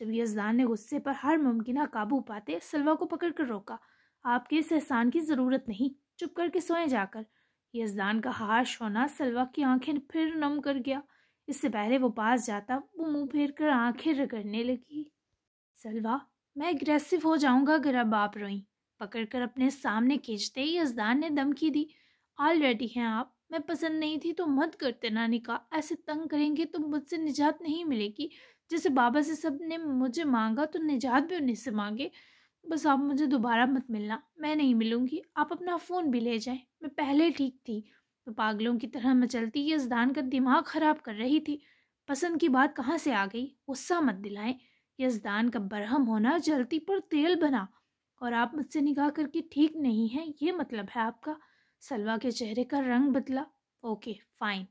جب یزدان نے غصے پر ہر ممکنہ قابو پاتے سلوا کو پکڑ کر روکا۔ آپ کے اس احسان کی ضرورت نہیں، چپ کر کے سوئیں جا کر۔ یزدان کا ہارش ہونا سلوا کی آنکھیں پھر نم کر گیا۔ اس سے پہلے وہ پاس جاتا وہ منہ پھیر کر آنکھیں رگڑنے لگی۔ سلوا، میں اگریسو ہو جاؤں گا اگر اب آپ روئیں۔ پکڑ کر اپنے سامنے کھینچتے یزدان نے دھمکی دی۔ آلریڈی ہیں آپ، میں پسند نہیں تھی تو مت کرتے نا نکاح، ایسے تنگ کریں گے تو مجھ سے نجات نہیں ملے گی۔ جیسے بابا سے سب نے مجھے مانگا تو نجات بھی انہیں سے مانگے۔ بس آپ مجھے دوبارہ مت ملنا، میں نہیں ملوں گی۔ آپ اپنا فون بھی لے جائیں، میں پہلے ٹھیک تھی، تو پاگلوں کی طرح مچلتی یزدان کا دماغ خراب کر رہی تھی۔ پسند کی بات کہاں سے آ گئی؟ غصہ مت دلائیں۔ یزدان کا برہم ہونا جلتی پر تیل بنا، اور آپ مجھ سے نکاح کر کے ٹھیک نہیں ہیں، یہ مطلب ہے آپ کا؟ سلوا کے چہرے کا رنگ بدلا۔ Okay fine.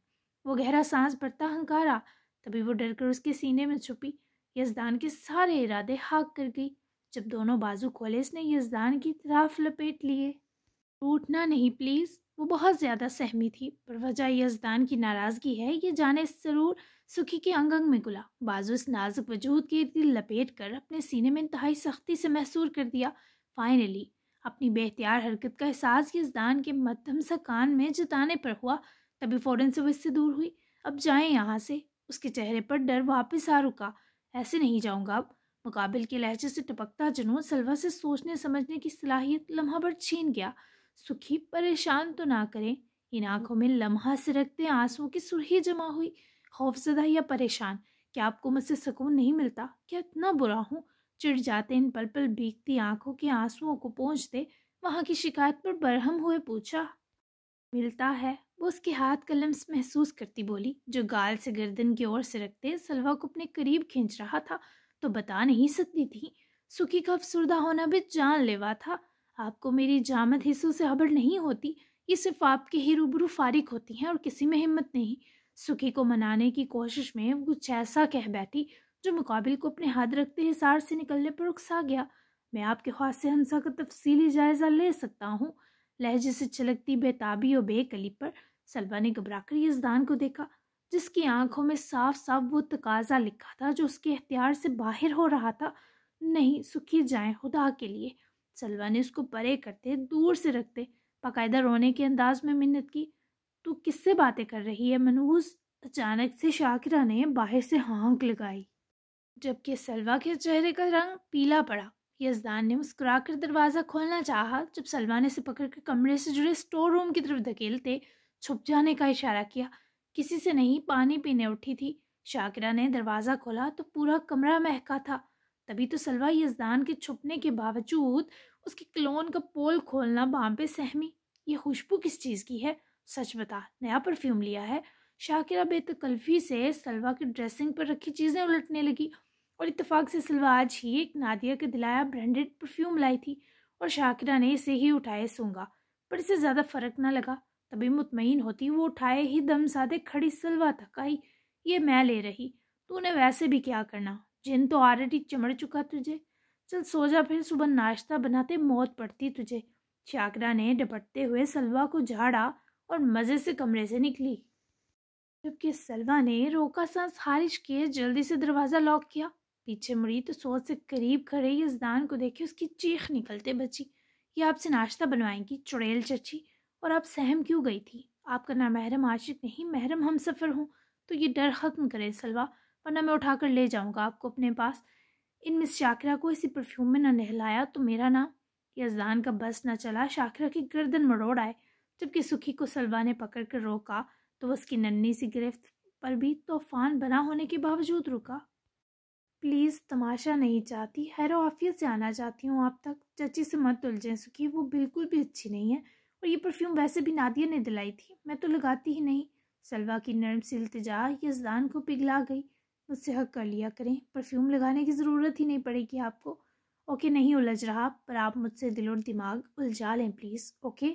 وہ گہرا سانس بھرتا ہنکارا، تبھی وہ ڈر کر اس کے سینے میں چھپی۔ یزدان کے سارے ارادے خاک کر گئی۔ جب دونوں بازو کھولے اس نے یزدان کی طرف لپیٹ لیے۔ ٹوٹنا نہیں پلیز۔ وہ بہت زیادہ سہمی تھی، پر وجہ یزدان کی ناراضگی ہے یہ جانے ضرور سکھی کے انگ انگ میں گلا۔ بازو اس نازک وجود کے ارد گرد لپیٹ کر اپنے سینے میں انتہائی سختی سے محسور کر دیا۔ فائنلی اپنی بے اختیار حرکت کا احساس یزدان کے مدھم سا کان میں جتانے پر ہوا، تبھی فوراً سے وہ اس سے دور ہوئی۔ اب جائیں یہاں سے۔ اس کے چہرے پر ڈر واپس آ رکا۔ ایسے نہیں جاؤں گا اب۔ مقابل کے لہجے سے ٹپکتا جنون سلوا سے سوچنے سمجھنے کی صلاحیت لمحہ بھر چھین گیا۔ سکھی، پریشان تو نہ کریں۔ ان آنکھوں میں لمحہ سے رکھتے آنسوؤں کی سرخی جمع ہوئی۔ خوفزدہ یا پریشان؟ کیا آپ کو مجھ سے سکون نہیں ملتا؟ کیا اتنا برا ہوں؟ چڑ جاتے ان پل پل بھیگتی آنکھوں کے آنسوؤں کو پہنچتے وہاں کی شکایت پر برہم ہوئے پوچھا۔ ملتا ہے، وہ اس کے ہاتھ کا لمس محسوس کرتی بولی، جو گال سے گردن کی اور سے رکھتے سلوا کو اپنے قریب کھینچ رہا تھا۔ تو بتا نہیں سکتی تھی؟ سکھی کا افسردہ ہونا بھی جان لیوا تھا۔ آپ کو میری جامد حصوں سے خبر نہیں ہوتی، یہ صرف آپ کے ہی روبرو فارغ ہوتی ہیں اور کسی میں ہمت نہیں۔ سکھی کو منانے کی کوشش میں وہ کچھ ایسا کہہ بیٹھی جو مقابل کو اپنے ہاتھ رکھتے حصار سے نکلنے پر اکسا گیا۔ میں آپ کے خواص ہمسا کا تفصیلی جائزہ لے سکتا ہوں۔ لہجے سے چھلکتی بے تابی اور بے کلی پر سلوا نے گھبرا کر یزدان کو دیکھا، جس کی آنکھوں میں صاف صاف وہ تقاضا لکھا تھا جو اس کے اختیار سے باہر ہو رہا تھا۔ نہیں سکھی، جائیں خدا کے لیے۔ سلوا نے اس کو پرے کرتے دور سے رکھتے باقاعدہ رونے کے انداز میں منت کی۔ تو کس سے باتیں کر رہی ہے منحوس؟ اچانک سے شاکرہ نے باہر سے ہانک لگائی، جبکہ سلوا کے چہرے کا رنگ پیلا پڑا۔ یزدان نے مسکرا کر دروازہ کھولنا چاہا جب سلوا نے اسے پکڑ کر کمرے سے جڑے اسٹور روم کی طرف دھکیلتے چھپ جانے کا اشارہ کیا۔ کسی سے نہیں، پانی پینے اٹھی تھی۔ شاکرہ نے دروازہ کھولا تو پورا کمرہ مہکا تھا۔ تبھی تو سلوا یزدان کے چھپنے کے باوجود اس کے کلون کا پول کھولنا وہاں پہ سہمی۔ یہ خوشبو کس چیز کی ہے؟ سچ بتا، نیا پرفیوم لیا ہے؟ شاکرہ بے تکلفی سے سلوا کی ڈریسنگ پر رکھی چیزیں الٹنے لگی، اور اتفاق سے سلوا آج ہی ایک نادیہ کے دلایا برانڈڈ پرفیوم لائی تھی، اور شاکرہ نے اسے ہی اٹھائے سونگا، پر اسے زیادہ فرق نہ لگا۔ تبھی مطمئن ہوتی وہ اٹھائے ہی دم سادے کھڑی سلوا تک آئی۔ یہ میں لے رہی، تو نے ویسے بھی کیا کرنا؟ جن تو آلریڈی چمڑ چکا تجھے۔ چل سو جا، پھر صبح ناشتہ بناتے موت پڑتی تجھے۔ شاکرہ نے ڈپٹتے ہوئے سلوا کو جھاڑا اور مزے سے کمرے سے نکلی، جبکہ سلوا نے روکا سانس خارج کیے جلدی سے دروازہ لاک کیا۔ پیچھے مڑی تو سوچ سے قریب کھڑے یزدان کو دیکھے اس کی چیخ نکلتے بچی۔ یہ آپ سے ناشتہ بنوائیں گی چڑیل چچی؟ اور آپ سہم کیوں گئی تھی؟ آپ کا نامحرم عاشق نہیں، محرم ہم سفر ہوں، تو یہ ڈر ختم کرے سلوا، ورنہ میں اٹھا کر لے جاؤں گا آپ کو اپنے پاس۔ ان مس شاکرہ کو اسی پرفیوم میں نہ نہلایا تو میرا نام۔ یزدان کا بس نہ چلا، شاکرہ کی گردن مروڑ آئے، جبکہ سکھی کو سلوا نے پکڑ کر روکا تو وہ اس کی ننھی سی گرفت پر بھی طوفان بنا ہونے کے باوجود رکا۔ پلیز، تماشا نہیں چاہتی، خیر و عافیت سے آنا چاہتی ہوں آپ تک۔ چچی سے مت الجھیں سکھی، وہ بالکل بھی اچھی نہیں ہے، اور یہ پرفیوم ویسے بھی نادیہ نے دلائی تھی، میں تو لگاتی ہی نہیں۔ سلوا کی نرم سی التجا یزدان کو پگھلا گئی۔ مجھ سے حق کر لیا کریں، پرفیوم لگانے کی ضرورت ہی نہیں پڑے گی آپ کو۔ اوکے، نہیں الجھ رہا، پر آپ مجھ سے دل اور دماغ الجھا لیں پلیز، اوکے؟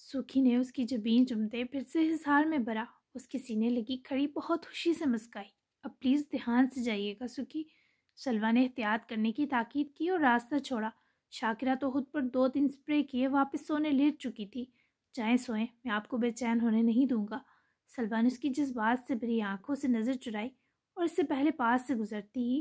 سکھی نے اس کی جبین چومتے پھر سے حصار میں بھرا، اس کی سینے لگی کھڑی بہت خوشی سے مسکائی۔ اب پلیز دھیان سے جائیے گا سکھی۔ سلوا نے احتیاط کرنے کی تاکید کی اور راستہ چھوڑا۔ شاکرہ تو خود پر 2-3 اسپرے کیے واپس سونے لیٹ چکی تھی۔ جائیں سوئیں، میں آپ کو بے چین ہونے نہیں دوں گا۔ سلوا نے اس کی جذبات سے بھری آنکھوں سے نظر چرائی اور اس سے پہلے پاس سے گزرتی ہی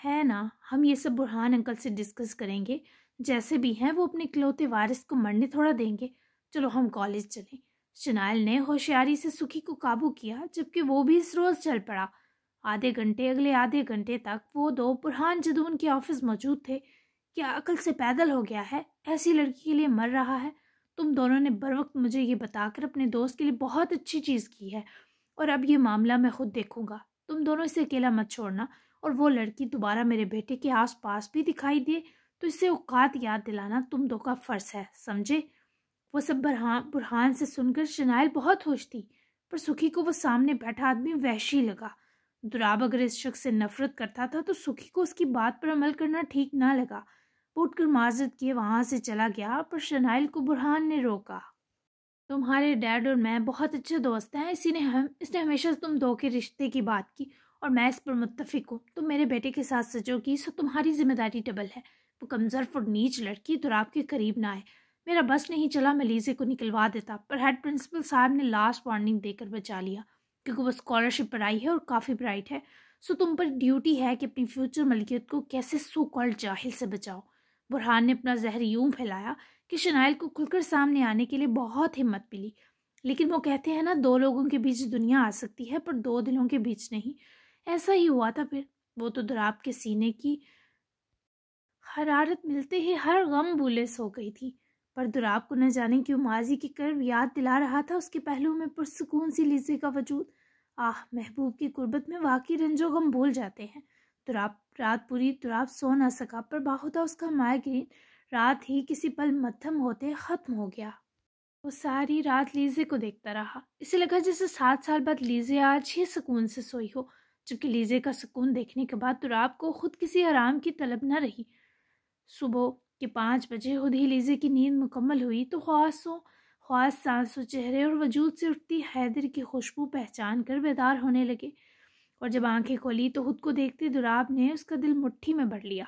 ہے نا، ہم یہ سب برہان انکل سے ڈسکس کریں گے، جیسے بھی ہیں وہ اپنے اکلوتے وارث کو مرنے تھوڑا دیں گے۔ چلو ہم کالج چلیں۔ شنائل نے ہوشیاری سے سکھی کو قابو کیا، جبکہ وہ بھی اس روز چل پڑا۔ اگلے آدھے گھنٹے تک وہ دو برہان جدون کے آفس موجود تھے۔ کیا عقل سے پیدل ہو گیا ہے؟ ایسی لڑکی کے لیے مر رہا ہے؟ تم دونوں نے بروقت مجھے یہ بتا کر اپنے دوست کے لیے بہت اچھی چیز کی ہے، اور اب یہ معاملہ میں خود دیکھوں گا۔ تم دونوں اسے اکیلا مت چھوڑنا، اور وہ لڑکی دوبارہ میرے بیٹے کے آس پاس بھی دکھائی دے تو اسے اوقات یاد دلانا تم دو کا فرض ہے، سمجھے؟ وہ سب برہان سے سن کر شنائل بہت خوش تھی، پر سکھی کو وہ سامنے بیٹھا آدمی وحشی لگا۔ دراب اگر اس شخص سے نفرت کرتا تھا تو سکھی کو اس کی بات پر عمل کرنا ٹھیک نہ لگا۔ وہ اٹھ کر معذرت کیے وہاں سے چلا گیا، پر شنائل کو برہان نے روکا۔ تمہارے ڈیڈ اور میں بہت اچھے دوست ہیں، اس نے ہمیشہ تم دو کے رشتے کی بات کی، اور میں اس پر متفق ہوں۔ تم میرے بیٹے کے ساتھ سچو گی سو تمہاری ذمہ داری ڈبل ہے۔ وہ کمزور اور نیچ لڑکی دراب کے قریب نہ آئے۔ میرا بس نہیں چلا، میں لیزے کو نکلوا دیتا، پر ہیڈ پرنسپل صاحب نے لاسٹ وارننگ دے کر بچا لیا، کیونکہ وہ اسکالرشپ پر آئی ہے اور کافی برائٹ ہے۔ سو تم پر ڈیوٹی ہے کہ اپنی فیوچر ملکیت کو کیسے سو کالڈ جاہل سے بچاؤ۔ برہان نے اپنا زہر یوں پھیلایا کہ شنائل کو کھل کر سامنے آنے کے لیے بہت ہمت ملی، لیکن وہ کہتے ہیں نا، دو لوگوں کے بیچ دنیا آ سکتی ہے پر دو دلوں کے بیچ نہیں۔ ایسا ہی ہوا تھا پھر۔ وہ تو دراب کے سینے کی حرارت ملتے ہی ہر غم بھولے سو گئی تھی، پر دراب کو نہ جانے کیوں ماضی کی کرب یاد دلا رہا تھا اس کے پہلو میں پرسکون سی لیزے کا وجود۔ محبوب کی قربت میں واقعی رنج و غم بھول جاتے ہیں۔ رات پوری دراب سو نہ سکا، پر باخودہ اس کا مائیگرین رات ہی کسی پل مدھم ہوتے ختم ہو گیا۔ وہ ساری رات لیزے کو دیکھتا رہا، اسے لگا جیسے 7 سال بعد لیزے آج ہی سکون سے سوئی ہو، جبکہ لیزے کا سکون دیکھنے کے بعد دراب کو خود کسی آرام کی طلب نہ رہی۔ صبح کے 5 بجے خود ہی لیزے کی نیند مکمل ہوئی تو خواص سانسوں چہرے اور وجود سے اٹھتی حیدر کی خوشبو پہچان کر بیدار ہونے لگے، اور جب آنکھیں کھولی تو خود کو دیکھتے دراب نے اس کا دل مٹھی میں بھر لیا۔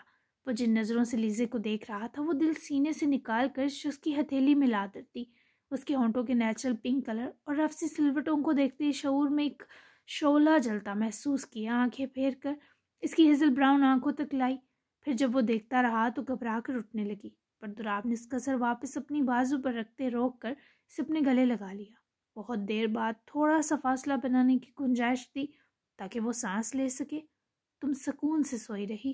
وہ جن نظروں سے لیزے کو دیکھ رہا تھا وہ دل سینے سے نکال کر شخص کی ہتھیلی میں لا دیتی۔ اس کے ہونٹوں کے نیچرل پنک کلر اور رف سی سلوٹوں کو دیکھتے شعور میں ایک شعلہ جلتا محسوس کیا۔ آنکھیں پھیر کر اس کی ہیزل براؤن آنکھوں تک لائی، پھر جب وہ دیکھتا رہا تو گھبرا کر اٹھنے لگی، پر دراب نے اس کا سر واپس اپنی بازو پر رکھتے روک کر اسے اپنے گلے لگا لیا۔ بہت دیر بعد تھوڑا سا فاصلہ بنانے کی گنجائش دی تاکہ وہ سانس لے سکے۔ تم سکون سے سوئی رہی؟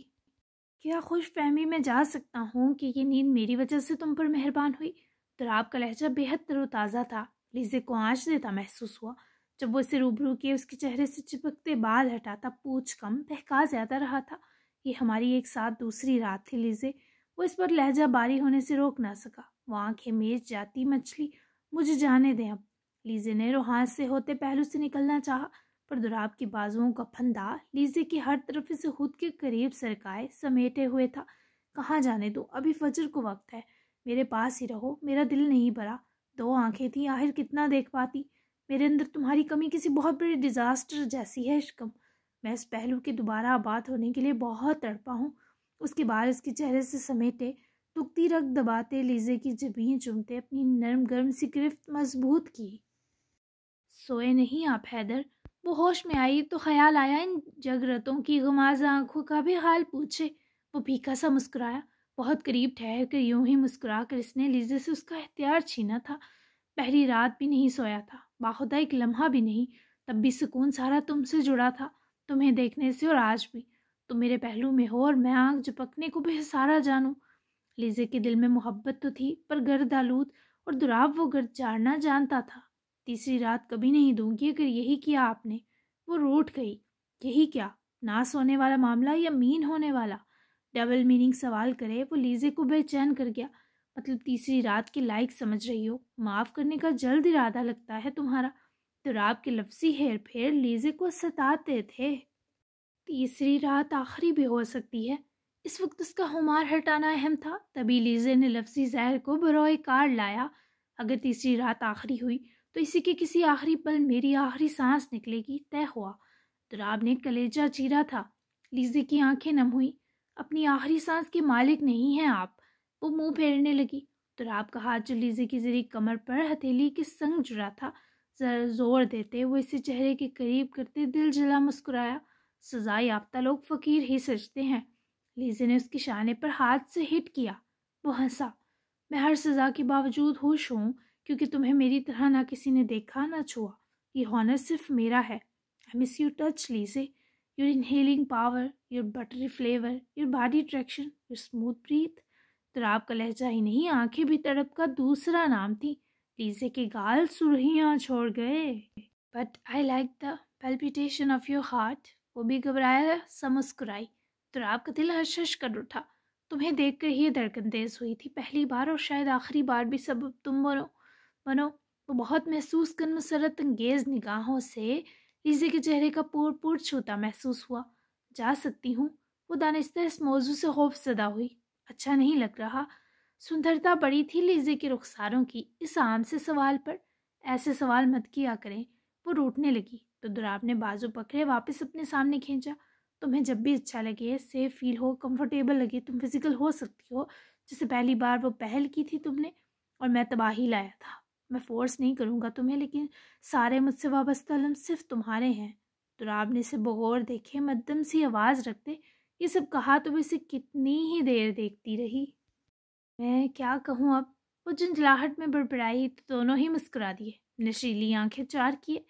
کیا خوش فہمی میں جا سکتا ہوں کہ یہ نیند میری وجہ سے تم پر مہربان ہوئی؟ دراب کا لہجہ بے حد تر و تازہ تھا، لیزے کو آنچ دیتا محسوس ہوا۔ جب وہ اسے روبرو کیے اس کے چہرے سے چپکتے بال ہٹاتا، پوچھ کم بہکا زیادہ رہا تھا۔ یہ ہماری ایک ساتھ دوسری رات تھی لیزے، وہ اس پر لہجہ باری ہونے سے روک نہ سکا۔ وہ آنکھیں میچ جاتی مچھلی، مجھے جانے دیں اب۔ لیزے نے روحان سے ہوتے پہلو سے نکلنا چاہا، پر دراب کی بازوؤں کا پھندا لیزے کی ہر طرف اسے خود کے قریب سرکائے سمیٹے ہوئے تھا۔ کہاں جانے دو، ابھی فجر کو وقت ہے، میرے پاس ہی رہو، میرا دل نہیں بھرا۔ 2 آنکھیں تھیں، آخر کتنا دیکھ پاتی؟ میرے اندر تمہاری کمی کسی بہت بڑے ڈیزاسٹر جیسی ہے عشقم، میں اس پہلو کے دوبارہ آباد ہونے کے لیے بہت تڑپا ہوں۔ اس کے بال اس کے چہرے سے سمیٹے، دکھتی رگ دباتے لیزے کی جبین چومتے اپنی نرم گرم سی گرفت مضبوط کی۔ سوئے نہیں آپ حیدر؟ وہ ہوش میں آئی تو خیال آیا ان جگرتوں کی غمازہ آنکھوں کا بھی حال پوچھے۔ وہ پھیکا سا مسکرایا، بہت قریب ٹھہر کر یوں ہی مسکرا کر اس نے لیزے سے اس کا اختیار چھینا تھا۔ پہلی رات بھی نہیں سویا تھا، باخودہ ایک لمحہ بھی نہیں، تب بھی سکون سارا تم سے جڑا تھا، تمہیں دیکھنے سے، اور آج بھی تم میرے پہلو میں ہو اور میں آنکھ جھپکنے کو بھی سارا جانوں۔ لیزے کے دل میں محبت تو تھی، پر گرد آلود، اور دراب وہ گرد جاڑنا جانتا تھا۔ تیسری رات کبھی نہیں دوں گی اگر یہی کیا آپ نے۔ وہ روٹھ گئی۔ یہی کیا؟ ناس ہونے والا معاملہ یا مین ہونے والا؟ ڈبل میننگ سوال کرے وہ لیزے کو بے چین کر گیا۔ مطلب تیسری رات کے لائق سمجھ رہی ہو؟ معاف کرنے کا جلد ارادہ لگتا ہے تمہارا۔ دراب کے لفظی ہیر پھیر لیزے کو ستاتے تھے۔ تیسری رات آخری بھی ہو سکتی ہے، اس وقت اس کا خمار ہٹانا اہم تھا، تبھی لیزے نے لفظی زہر کو بروئے کار لایا۔ اگر تیسری رات آخری ہوئی تو اسی کے کسی آخری پل میری آخری سانس نکلے گی، طے ہوا۔ دراب نے کلیجہ چیرا تھا۔ لیزے کی آنکھیں نم ہوئی۔ اپنی آخری سانس کے مالک نہیں ہیں آپ۔ وہ منہ پھیرنے لگی۔ دراب کا ہاتھ جو لیزے کی زری کمر پر ہتھیلی کے سنگ جڑا تھا، ذرا زور دیتے وہ اسے چہرے کے قریب کرتے دل جلا مسکرایا۔ سزا یافتہ لوگ فقیر ہی سجتے ہیں۔ لیزے نے اس کے شانے پر ہاتھ سے ہٹ کیا۔ وہ ہنسا۔ میں ہر سزا کے باوجود ہوش ہوں کیونکہ تمہیں میری طرح نہ کسی نے دیکھا نہ چھوا۔ یہ ہانر صرف میرا ہے۔ I miss your touch, لیزے۔ Your inhaling power, your buttery flavor, your body attraction, your smooth breath۔ تراب کا لہجہ ہی نہیں، آنکھیں بھی تڑپ کا دوسرا نام تھی۔ لیزے کے گال سرخیاں چھوڑ گئے۔ But I like the palpitation of your heart۔ وہ بھی گھبرایا سا مسکرائی۔ تراب کا دل ہش ہش کر اٹھا۔ تمہیں دیکھ کر ہی دھڑکن تیز ہوئی تھی، پہلی بار اور شاید آخری بار بھی سبب تم بنو۔ وہ بہت محسوس کن مسرت انگیز نگاہوں سے لیزے کے چہرے کا پور پور چھوتا محسوس ہوا۔ جا سکتی ہوں؟ وہ دانستہ اس موضوع سے خوف زدہ ہوئی۔ اچھا نہیں لگ رہا۔ سندرتا بڑی تھی لیزے کے رخساروں کی اس عام سے سوال پر۔ ایسے سوال مت کیا کریں۔ وہ روٹنے لگی تو دراب نے بازو پکڑے واپس اپنے سامنے کھینچا۔ تمہیں جب بھی اچھا لگے، سیف فیل ہو، کمفرٹیبل لگے، تم فزیکل ہو سکتی ہو، جسے پہلی بار وہ پہل کی تھی تم نے، اور میں تباہی لایا تھا۔ میں فورس نہیں کروں گا تمہیں، لیکن سارے مجھ سے وابستہ لمحے صرف تمہارے ہیں۔ دراب نے اسے بغور دیکھے مدھم سی آواز رکھتے یہ سب کہا تو وہ اسے کتنی ہی دیر دیکھتی رہی۔ میں کیا کہوں اب؟ وہ جھنجھلاہٹ میں بڑبڑائی تو دونوں ہی مسکرا دیے۔ نشیلی آنکھیں چار کیے۔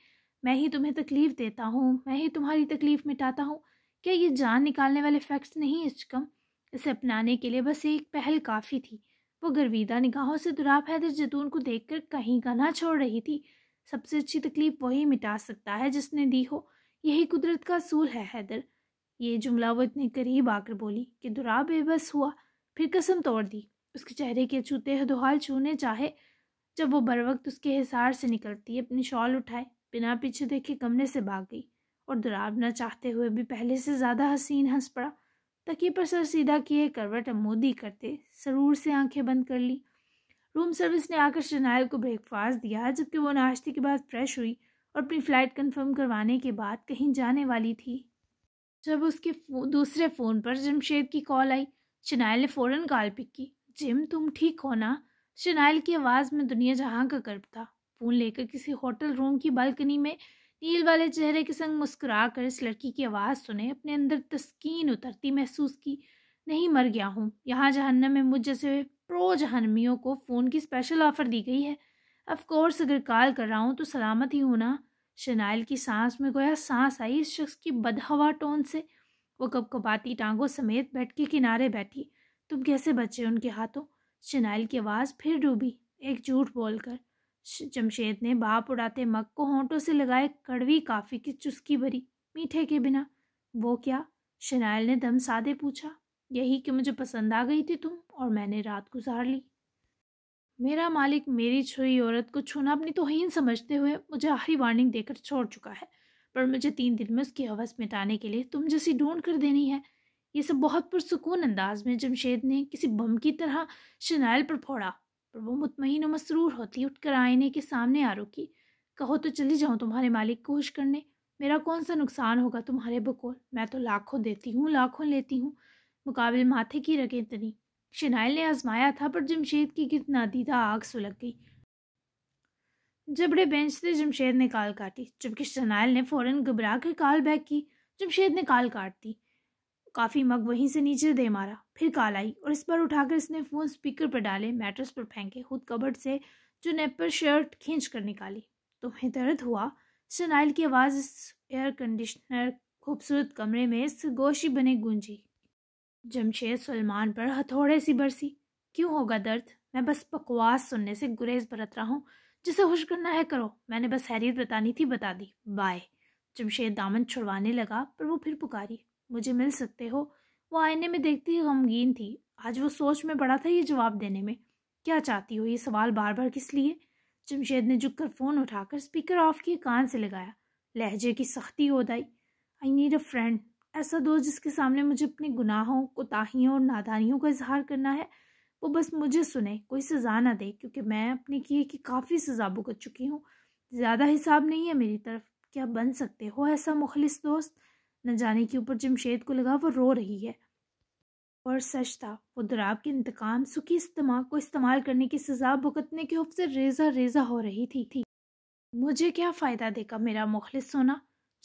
میں ہی تمہیں تکلیف دیتا ہوں، میں ہی تمہاری تکلیف مٹاتا ہوں۔ کیا یہ جان نکالنے والے فیکٹس نہیں اچکم؟ اسے اپنانے کے لیے بس ایک پہل کافی تھی۔ وہ گرویدہ نگاہوں سے دراب حیدر جتون کو دیکھ کر کہیں کا نہ چھوڑ رہی تھی۔ سب سے اچھی تکلیف وہی مٹا سکتا ہے جس نے دی ہو، یہی قدرت کا اصول ہے حیدر۔ یہ جملہ وہ اتنے قریب آ کر بولی کہ دراب بے بس ہوا، پھر قسم توڑ دی۔ اس کے چہرے کے چھوتے حدوحال چھونے چاہے جب وہ بروقت اس کے حصار سے نکلتی، اپنی شال اٹھائے بنا پیچھے دیکھے کمرے سے بھاگ گئی، اور دراب نہ چاہتے ہوئے بھی پہلے سے زیادہ حسین ہنس پڑا۔ تکیے پر سر سیدھا کیے کروٹ عمودی کرتے سرور سے آنکھیں بند کر لی۔ روم سروس نے آ کر شنائل کو بریک فاسٹ دیا، جبکہ وہ ناشتے کے بعد فریش ہوئی اور اپنی فلائٹ کنفرم کروانے کے بعد کہیں جانے والی تھی۔ جب اس کے دوسرے فون پر جمشید کی کال آئی، شنائل نے فوراً کال پک کی۔ جم، تم ٹھیک ہو نا؟ شنائل کی آواز میں دنیا جہاں کا کرب تھا۔ فون لے کر کسی ہوٹل روم کی بالکنی میں نیل والے چہرے کے سنگ مسکرا کر اس لڑکی کی آواز سنے اپنے اندر تسکین اترتی محسوس کی۔ نہیں مر گیا ہوں، یہاں جہنم میں مجھ جیسے پرو جہنمیوں کو فون کی اسپیشل آفر دی گئی ہے۔ آف کورس اگر کال کر رہا ہوں تو سلامت ہی ہوں نا؟ شنائل کی سانس میں گویا سانس آئی اس شخص کی بدہوا ٹون سے۔ وہ کب کباتی ٹانگوں سمیت بیٹھ کے کنارے بیٹھی۔ تم کیسے بچے ان کے ہاتھوں؟ شنائل کی آواز پھر ڈوبی، ایک جھوٹ بول کر۔ جمشید نے باپ اڑاتے مگ کو ہونٹوں سے لگائے کڑوی کافی کی چسکی بھری، میٹھے کے بنا۔ وہ کیا؟ شنائل نے دم سادے پوچھا۔ یہی کہ مجھے پسند آ گئی تھی تم، اور میں نے رات گزار لی۔ میرا مالک میری چھوئی عورت کو چھونا اپنی توہین سمجھتے ہوئے مجھے آخری وارننگ دے کر چھوڑ چکا ہے، پر مجھے 3 دن میں اس کی ہوس مٹانے کے لیے تم جیسی ڈھونڈ کر دینی ہے۔ یہ سب بہت پرسکون انداز میں جمشید نے کسی بم کی طرح شنائل پر پھوڑا، پر وہ مطمئن و مسرور ہوتی اٹھ کر آئینے کے سامنے آ رکی۔ کہو تو چلی جاؤں تمہارے مالک کو خوش کرنے، میرا کون سا نقصان ہوگا تمہارے بقول؟ میں تو لاکھوں دیتی ہوں، لاکھوں لیتی ہوں، مقابل ماتھے کی رگیں تنی۔ شنائل نے آزمایا تھا، پر جمشید کی گرد نادیدہ آگ سلگ گئی۔ جبڑے بینچ سے جمشید نے کال کاٹی، جبکہ شنائل نے فوراً گھبرا کر کال بیک کی۔ جمشید نے کال کاٹ دی، کافی مگ وہیں سے نیچے دے مارا۔ پھر کال آئی اور اس بار اٹھا کر اس نے فون سپیکر پر ڈالے، میٹرس پر پھینکے، خود کبرڈ سے جو نیپ پر شرٹ کھینچ کر نکالی۔ تمہیں درد ہوا؟ شنائل کی آواز اس ایئر کنڈیشنر خوبصورت کمرے میں سرگوشی بنے گونجی۔ جمشید سلمان پر ہتھوڑے سی برسی۔ کیوں ہوگا درد؟ میں بس بکواس سننے سے گریز برت رہا ہوں، جسے خوش کرنا ہے کرو، میں نے بس حیریت بتانی تھی بتا دی، بائے۔ جمشید دامن چھڑوانے لگا، پر وہ پھر پکاری، مجھے مل سکتے ہو؟ وہ آئینے میں دیکھتی غمگین تھی۔ آج وہ سوچ میں پڑا تھا یہ جواب دینے میں۔ کیا چاہتی ہو؟ یہ سوال بار بار کس لیے؟ جمشید نے جھک کر فون اٹھا کر اسپیکر آف کیے، کان سے لگایا، لہجے کی سختی ہودائی۔ آئی نیڈ اے فرینڈ، ایسا دوست جس کے سامنے مجھے اپنے گناہوں، کوتاہیوں اور نادانیوں کا اظہار کرنا ہے۔ وہ بس مجھے سنے، کوئی سزا نہ دے، کیونکہ میں اپنے کیے کی کافی سزا بھگت چکی ہوں، زیادہ حساب نہیں ہے میری طرف۔ کیا بن سکتے ہو ایسا مخلص دوست؟ نہ جانے کے اوپر جمشید کو لگا وہ رو رہی ہے، اور سچ تھا، وہ دراب کے انتقام سکی استماع کو استعمال کرنے کی سزا بھگتنے کے خوف سے ریزہ ریزہ ہو رہی تھی۔ مجھے کیا فائدہ دے گا میرا مخلص ہونا؟